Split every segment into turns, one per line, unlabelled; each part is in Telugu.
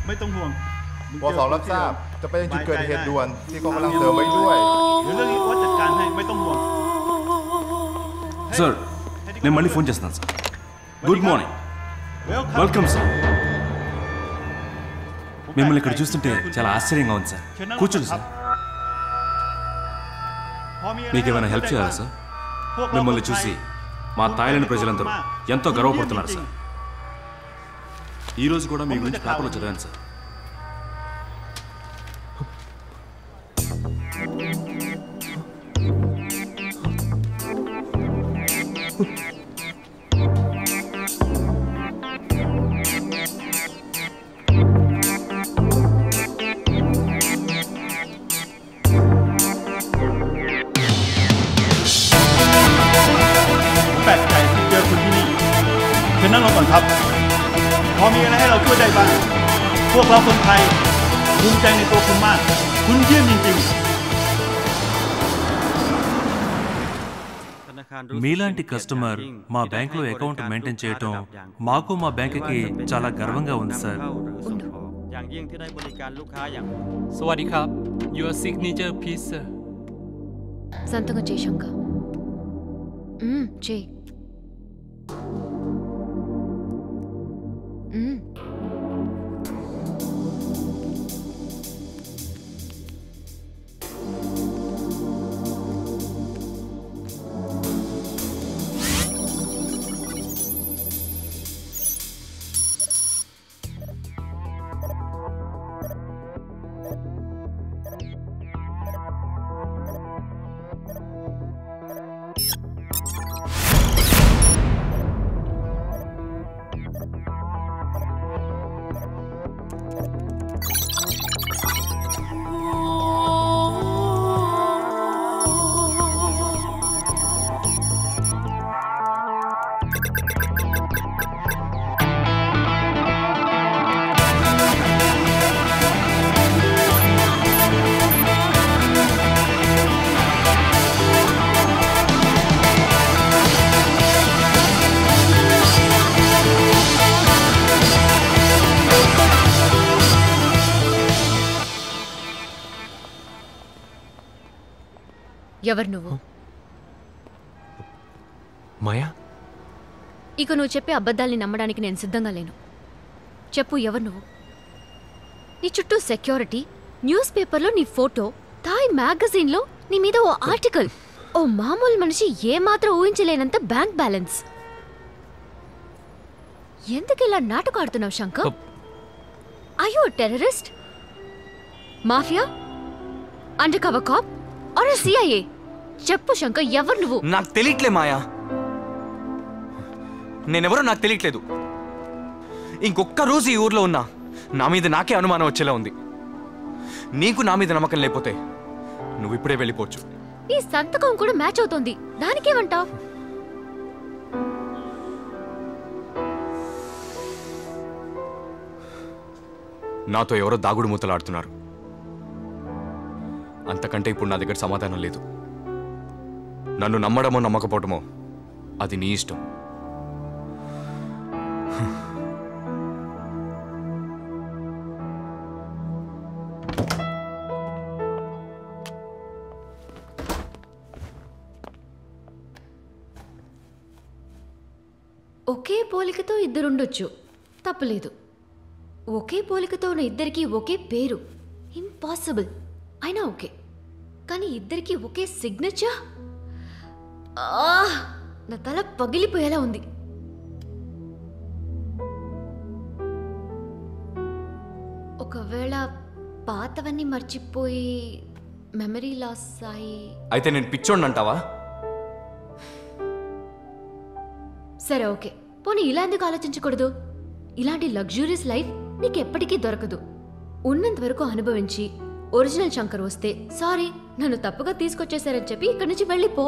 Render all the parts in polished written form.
ไม่ต้องห่วง
วสรับทราบจะไปยังจุดเกิดเหตุด่วนที่เขากำลังเสริมไว้ด้วย
เดี๋ยวเรื่องนี้ว่าจัดการให้ไม่ต้องห่วง
సార్ నేను మళ్ళీ ఫోన్ చేస్తున్నాను sir good morning welcome sir మిమ్మల్ని ఇక్కడ చూస్తుంటే చాలా ఆశ్చర్యంగా ఉంది సార్ కూర్చోండి సార్ మీకేమైనా హెల్ప్ చేయాలా సార్ మిమ్మల్ని చూసి మా థాయిలాండ్ ప్రజలందరూ ఎంతో గర్వపడుతున్నారు సార్ ఈరోజు కూడా మీ గురించి పేపర్లో చదివాను సార్
นั่งลงก่อนครับพอมีอะไรให้เราช่วยได้บ้างพวกเราคนไทยภูมิใจในตัวคุณมากคุณเยี่ยมจริง
ๆమీలాంటి కస్టమర్ మా బ్యాంకులో అకౌంట్ మెయింటైన్ చేయటం మాకు మా బ్యాంకుకి చాలా గర్వంగా ఉంది sir
సవాดีครับ Your signature please sir
సంతకం చేయి శంకర్ చేయి ఎవరు నువ్వు
మాయా
ఇక నువ్వు చెప్పే అబద్ధాల్ని నమ్మడానికి నేను సిద్ధంగా లేను చెప్పు ఎవరు నువ్వు నీ చుట్టూ సెక్యూరిటీ న్యూస్ పేపర్లో నీ ఫోటో థాయ్ మ్యాగజైన్లో నీ మీద ఓ ఆర్టికల్ ఓ మామూలు మనిషి ఏమాత్రం ఊహించలేనంత బ్యాంక్ బ్యాలెన్స్ ఎందుకు ఇలా నాటకం ఆడుతున్నావు Shankar are you terrorist mafia under cover cop or CIA చెప్పు శంకర్ ఎవరు నువ్వు
నాకు తెలియట్లే మాయా నేనెవరో నాకు తెలియట్లేదు ఇంకొక్క రోజు ఈ ఊర్లో ఉన్నా నా మీద నాకే అనుమానం వచ్చేలా ఉంది నీకు నా మీద నమ్మకం లేకపోతే నువ్వు ఇప్పుడే వెళ్ళిపోవచ్చు
నీ సంతకం కూడా మ్యాచ్ అవుతోంది దానికేమంటావు
నాతో ఎవరో దాగుడు మూతలాడుతున్నారు అంతకంటే ఇప్పుడు నా దగ్గర సమాధానం లేదు నన్ను నమ్మడమో నమ్మకపోవటమో అది నీ ఇష్టం
ఒకే పోలికతో ఇద్దరుండొచ్చు తప్పులేదు ఒకే పోలికతో ఉన్న ఇద్దరికి ఒకే పేరు ఇంపాసిబుల్ అయినా ఓకే కానీ ఇద్దరికి ఒకే సిగ్నేచర్ నా తల పగిలిపోయేలా ఉంది ఒకవేళ పాతవన్నీ మర్చిపోయి మెమరీ లాస్ అయి
అయితే నేను పిచ్చోడిని అంటావా
సరే ఓకే పోనీ ఇలా ఎందుకు ఆలోచించకూడదు ఇలాంటి లగ్జూరియస్ లైఫ్ నీకు ఎప్పటికీ దొరకదు ఉన్నంత వరకు అనుభవించి ఒరిజినల్ శంకర్ వస్తే సారీ నన్ను తప్పుగా తీసుకొచ్చేసారని చెప్పి ఇక్కడి నుంచి వెళ్ళిపో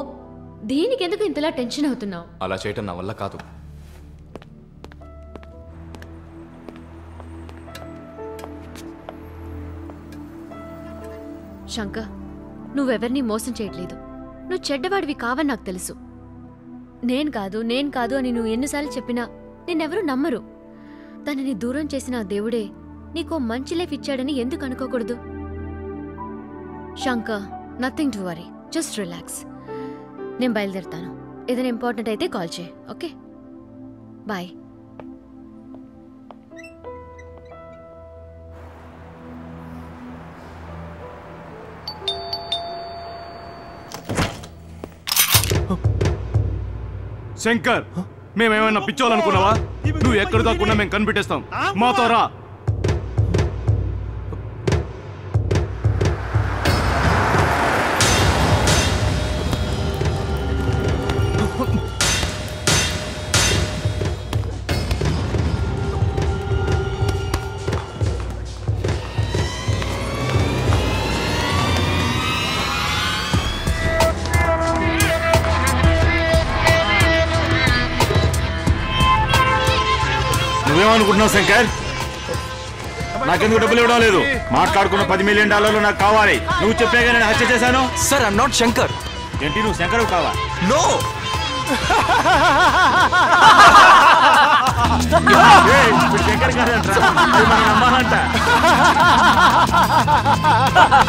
దీనికి ఎందుకు ఇంతలా టెన్షన్ అవుతున్నావు
అలా చేయటం నా వల్ల కాదు
శంకర్ నువ్వెవరినీ మోసం చేయట్లేదు నువ్వు చెడ్డవాడివి కావని నాకు తెలుసు నేను కాదు అని నువ్వు ఎన్నిసార్లు చెప్పినా నిన్నెవరూ నమ్మరు తనని దూరం చేసిన దేవుడే నీకో మంచి లైఫ్ ఇచ్చాడని ఎందుకు అనుకోకూడదు? Shankar, nothing to worry, just relax. నేను బయలుదేరుతాను. ఏదైనా ఇంపార్టెంట్ అయితే కాల్ చేయి. Okay, bye.
శంకర్, మేమేమైనా పిచ్చోలనుకున్నావా? నువ్వు ఎక్కడ దాక్కున్నా మేము కనిపెట్టేస్తాం. మాతో రా. నువ్వేమనుకుంటున్నావు శంకర్? నాకెందుకు డబ్బులు ఇవ్వడం లేదు? మాట్లాడుకున్న $10 మిలియన్ నాకు కావాలి. నువ్వు చెప్పేగా నేను హత్య చేశాను.
Sir, I'm not Shankar.
ఏంటి, నువ్వు శంకర్ కావా?
నో.
శంకర్ నమ్మాలంట.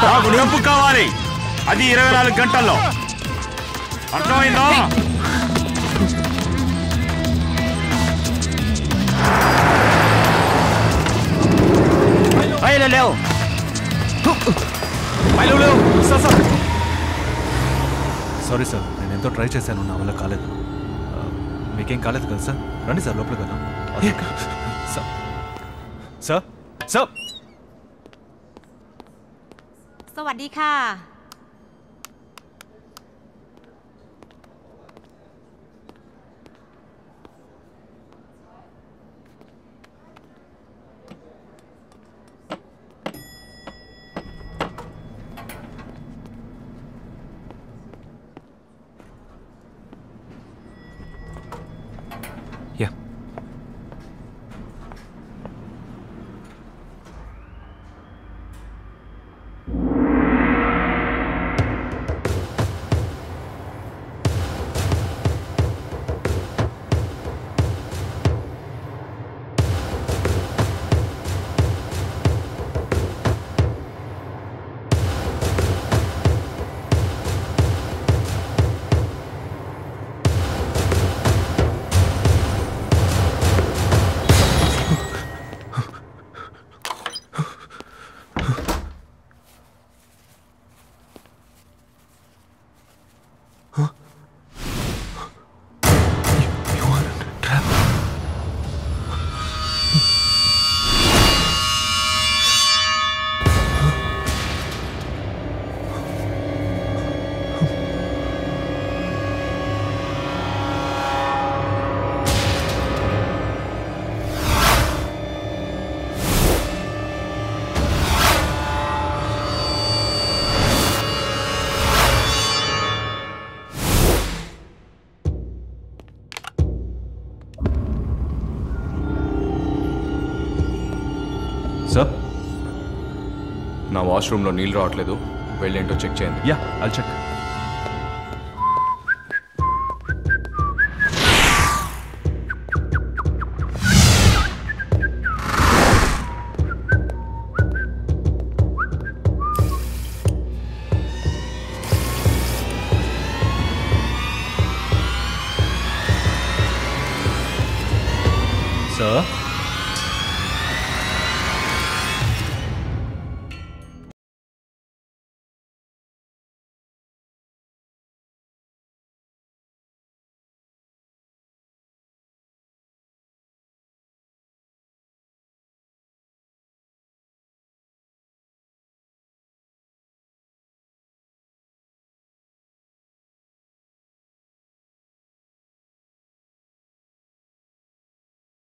నాకు నింపు కావాలి, అది 24 గంటల్లో. అర్థమైందా?
సారీ సార్, నేను ఎంతో ట్రై చేశాను, నా వల్ల కాలేదు. మీకేం కాలేదు కదా సార్? రండి సార్, లోపలికి వెళ్దాం. Sir sir sir
สวัสดีค่ะ
yeah.
Sir, నా వాష్రూమ్లో నీళ్ళు రావట్లేదు, వెళ్ళేంటో చెక్ చేయండి.
Yeah, I'll check.